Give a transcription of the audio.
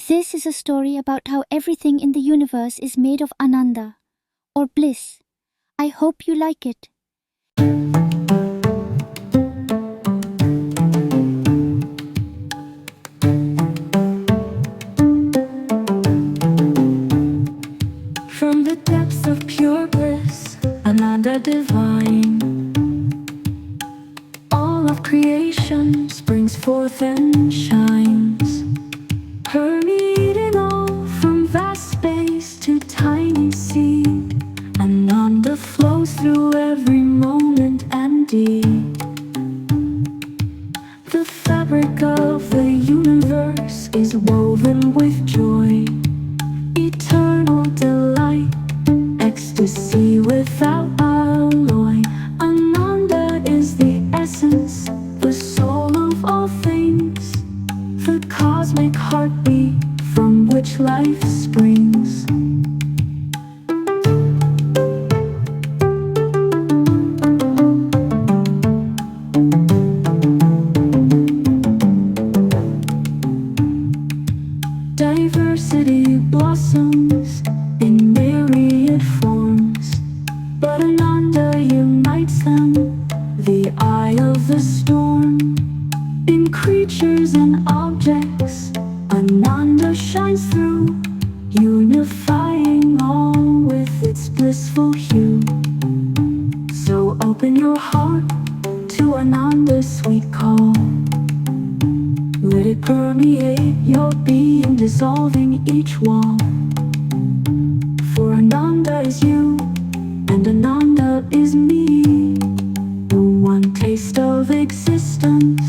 This is a story about how everything in the universe is made of Ananda, or bliss. I hope you like it. From the depths of pure bliss, Ananda divine, all of creation springs forth and shines, permeating all from vast space to tiny seed. Ananda flows through every moment and deed. The fabric of the universe is woven with joy, eternal delight, ecstasy without alloy. Ananda is the essence, the soul of all things, the cosmic heartbeat from which life springs. Diversity blossoms in myriad forms, but Ananda unites them, the eye of the storm. In creatures and objects, Ananda shines through, unifying all with its blissful hue. So open your heart to Ananda's sweet call. Let it permeate your being, dissolving each wall. For Ananda is you, and Ananda is me, the one taste of existence,